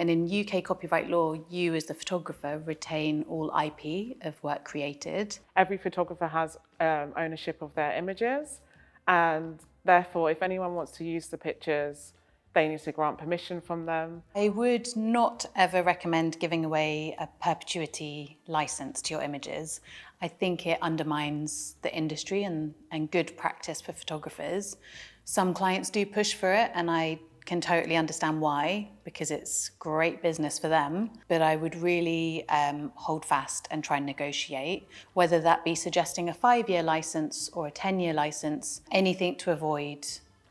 And in UK copyright law, you as the photographer retain all IP of work created. Every photographer has ownership of their images, and therefore if anyone wants to use the pictures, they need to grant permission from them. I would not ever recommend giving away a perpetuity license to your images. I think it undermines the industry and good practice for photographers. Some clients do push for it, and I can totally understand why, because it's great business for them. But I would really hold fast and try and negotiate, whether that be suggesting a 5-year license or a 10-year license, anything to avoid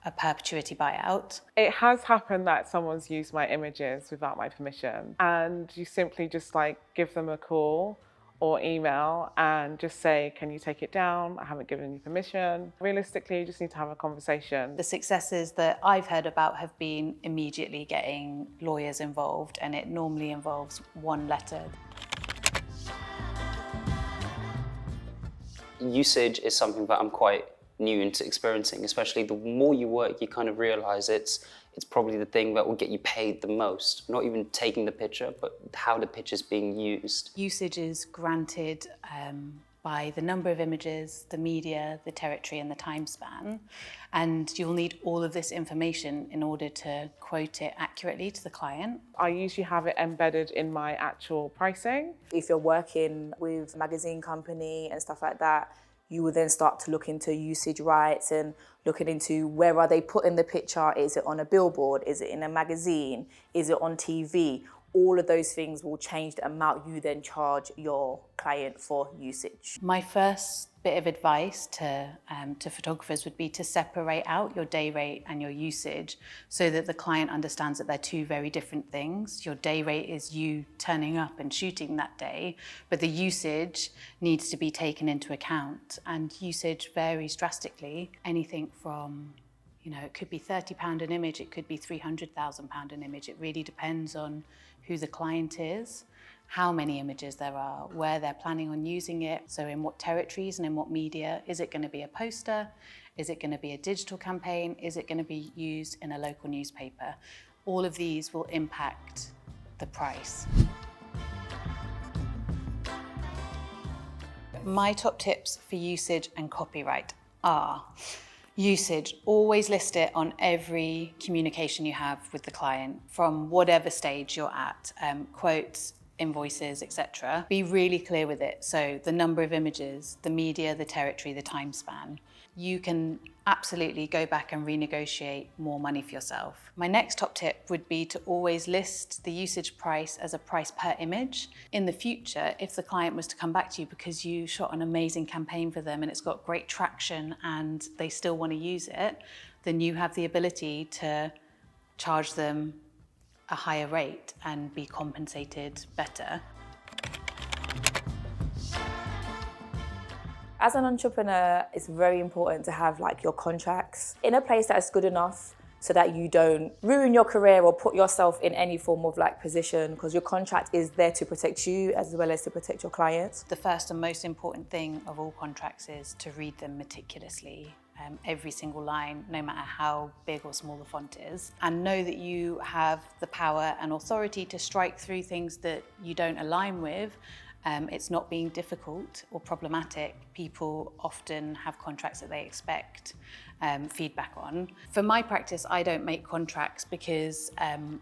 a perpetuity buyout. It has happened that someone's used my images without my permission, and you simply just give them a call or email and just say, can you take it down? I haven't given you permission. Realistically, you just need to have a conversation. The successes that I've heard about have been immediately getting lawyers involved, and it normally involves one letter. Usage is something that I'm quite new into experiencing, especially the more you work, you kind of realize it's probably the thing that will get you paid the most. Not even taking the picture, but how the picture's being used. Usage is granted by the number of images, the media, the territory, and the time span. And you'll need all of this information in order to quote it accurately to the client. I usually have it embedded in my actual pricing. If you're working with a magazine company and stuff like that, you will then start to look into usage rights and looking into where are they putting the picture. Is it on a billboard? Is it in a magazine? Is it on TV? All of those things will change the amount you then charge your client for usage. My first bit of advice to photographers would be to separate out your day rate and your usage so that the client understands that they're two very different things. Your day rate is you turning up and shooting that day, but the usage needs to be taken into account, and usage varies drastically. Anything from, it could be £30 an image, it could be £300,000 an image. It really depends on who the client is, how many images there are, where they're planning on using it, so in what territories and in what media. Is it going to be a poster? Is it going to be a digital campaign? Is it going to be used in a local newspaper? All of these will impact the price. My top tips for usage and copyright are: usage, always list it on every communication you have with the client from whatever stage you're at, quotes, invoices, etc. Be really clear with it. So the number of images, the media, the territory, the time span. You can absolutely go back and renegotiate more money for yourself. My next top tip would be to always list the usage price as a price per image. In the future, if the client was to come back to you because you shot an amazing campaign for them and it's got great traction and they still want to use it, then you have the ability to charge them a higher rate and be compensated better. As an entrepreneur, it's very important to have your contracts in a place that's good enough so that you don't ruin your career or put yourself in any form of position, because your contract is there to protect you as well as to protect your clients. The first and most important thing of all contracts is to read them meticulously. Every single line, no matter how big or small the font is, and know that you have the power and authority to strike through things that you don't align with. It's not being difficult or problematic. People often have contracts that they expect feedback on. For my practice, I don't make contracts because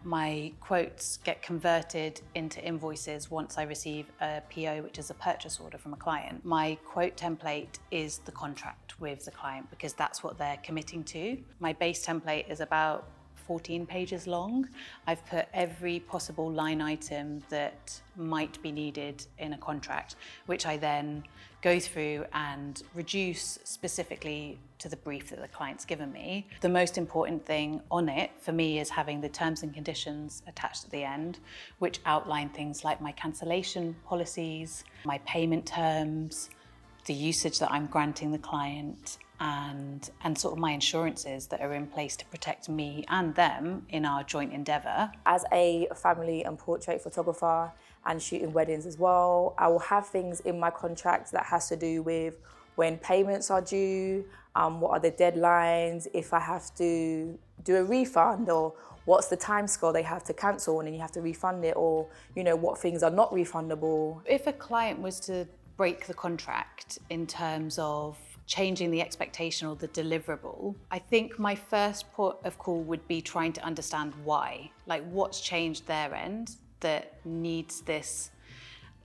my quotes get converted into invoices once I receive a PO, which is a purchase order from a client. My quote template is the contract with the client because that's what they're committing to. My base template is about 14 pages long. I've put every possible line item that might be needed in a contract, which I then go through and reduce specifically to the brief that the client's given me. The most important thing on it for me is having the terms and conditions attached at the end, which outline things like my cancellation policies, my payment terms, the usage that I'm granting the client, and sort of my insurances that are in place to protect me and them in our joint endeavour. As a family and portrait photographer and shooting weddings as well, I will have things in my contract that has to do with when payments are due, what are the deadlines, if I have to do a refund, or what's the time scale they have to cancel and then you have to refund it, or, you know, what things are not refundable. If a client was to break the contract in terms of changing the expectation or the deliverable, I think my first port of call would be trying to understand why. Like, what's changed their end that needs this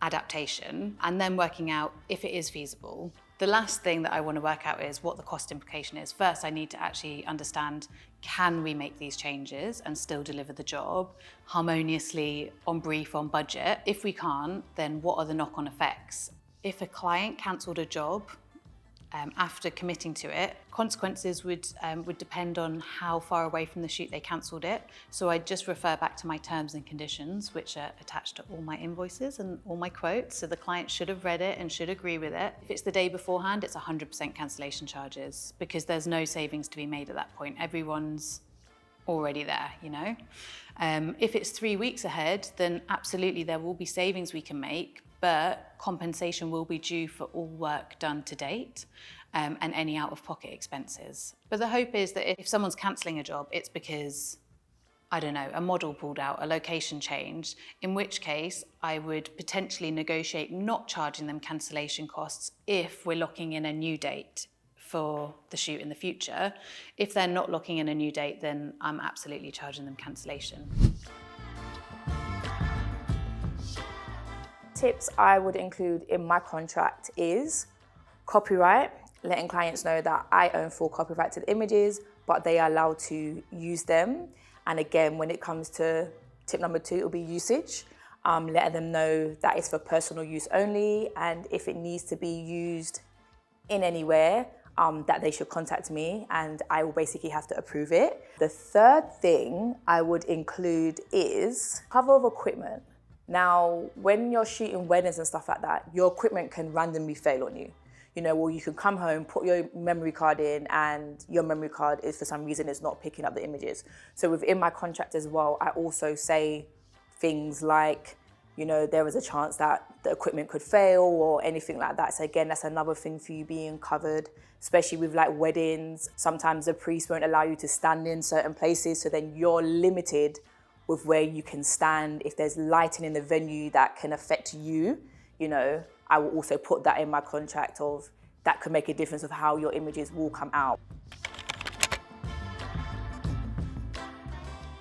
adaptation, and then working out if it is feasible. The last thing that I want to work out is what the cost implication is. First, I need to actually understand, can we make these changes and still deliver the job harmoniously, on brief, on budget? If we can't, then what are the knock-on effects? If a client cancelled a job after committing to it, consequences would depend on how far away from the shoot they cancelled it. So I'd just refer back to my terms and conditions, which are attached to all my invoices and all my quotes. So the client should have read it and should agree with it. If it's the day beforehand, it's 100% cancellation charges, because there's no savings to be made at that point. Everyone's already there, you know. If it's 3 weeks ahead, then absolutely there will be savings we can make, but compensation will be due for all work done to date, and any out-of-pocket expenses. But the hope is that if someone's cancelling a job, it's because, I don't know, a model pulled out, a location changed, in which case I would potentially negotiate not charging them cancellation costs if we're locking in a new date for the shoot in the future. If they're not locking in a new date, then I'm absolutely charging them cancellation. Tips I would include in my contract is copyright, letting clients know that I own full copyright to the images, but they are allowed to use them. And again, when it comes to tip number 2, it'll be usage. Letting them know that it's for personal use only, and if it needs to be used in anywhere, that they should contact me and I will basically have to approve it. The third thing I would include is cover of equipment. Now, when you're shooting weddings and stuff like that, your equipment can randomly fail on you. You know, well, you can come home, put your memory card in, and your memory card is, for some reason, is not picking up the images. So within my contract as well, I also say things like, you know, there is a chance that the equipment could fail or anything like that. So again, that's another thing for you being covered, especially with like weddings. Sometimes the priest won't allow you to stand in certain places, so then you're limited with where you can stand. If there's lighting in the venue that can affect you, you know, I will also put that in my contract of that could make a difference of how your images will come out.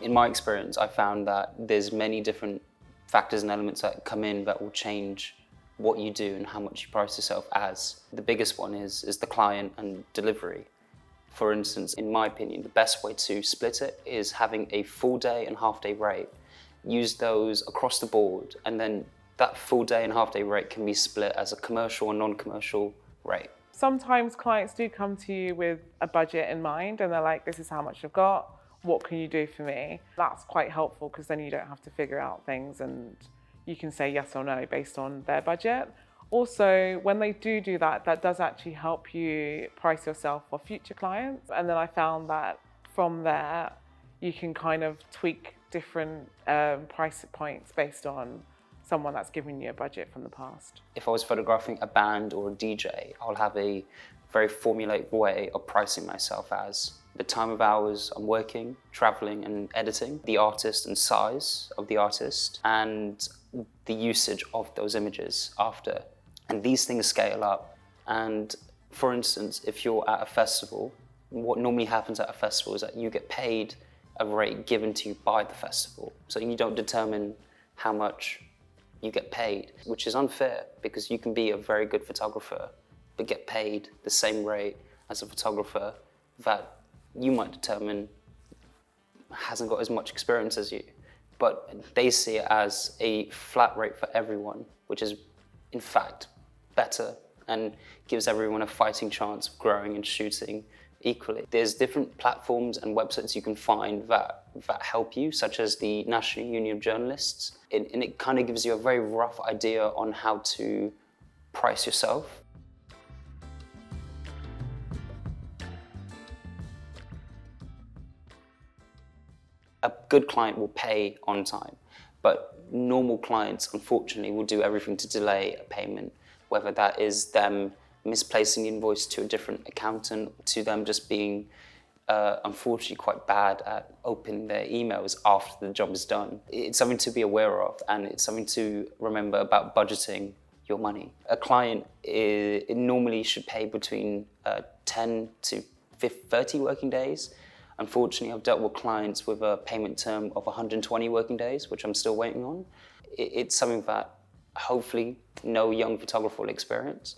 In my experience, I found that there's many different factors and elements that come in that will change what you do and how much you price yourself as. The biggest one is the client and delivery. For instance, in my opinion, the best way to split it is having a full day and half day rate. Use those across the board, and then that full day and half day rate can be split as a commercial and non-commercial rate. Sometimes clients do come to you with a budget in mind and they're like, this is how much I've got, what can you do for me? That's quite helpful because then you don't have to figure out things and you can say yes or no based on their budget. Also, when they do that, that does actually help you price yourself for future clients. And then I found that from there, you can kind of tweak different price points based on someone that's given you a budget from the past. If I was photographing a band or a DJ, I'll have a very formulaic way of pricing myself as the time of hours I'm working, traveling and editing, the artist and size of the artist, and the usage of those images after. And these things scale up. And for instance, if you're at a festival, what normally happens at a festival is that you get paid a rate given to you by the festival. So you don't determine how much you get paid, which is unfair because you can be a very good photographer but get paid the same rate as a photographer that you might determine hasn't got as much experience as you. But they see it as a flat rate for everyone, which is in fact better and gives everyone a fighting chance of growing and shooting equally. There's different platforms and websites you can find that help you, such as the National Union of Journalists. And it kind of gives you a very rough idea on how to price yourself. A good client will pay on time, but normal clients, unfortunately, will do everything to delay a payment, whether that is them misplacing the invoice to a different accountant, to them just being unfortunately quite bad at opening their emails after the job is done. It's something to be aware of, and it's something to remember about budgeting your money. A client it normally should pay between 10 to 30 working days. Unfortunately, I've dealt with clients with a payment term of 120 working days, which I'm still waiting on. It's something that hopefully no young photographer will experience,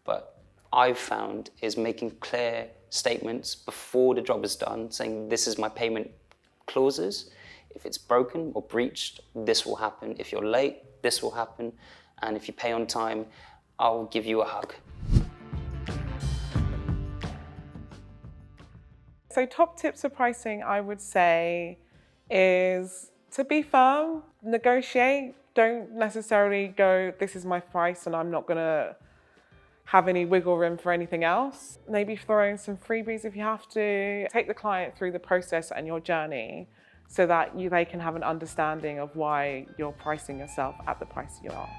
but I've found is making clear statements before the job is done, saying this is my payment clauses. If it's broken or breached, this will happen. If you're late, this will happen. And if you pay on time, I'll give you a hug. So top tips for pricing, I would say, is to be firm, negotiate. Don't necessarily go, this is my price and I'm not gonna have any wiggle room for anything else. Maybe throw in some freebies if you have to. Take the client through the process and your journey so that they can have an understanding of why you're pricing yourself at the price you are.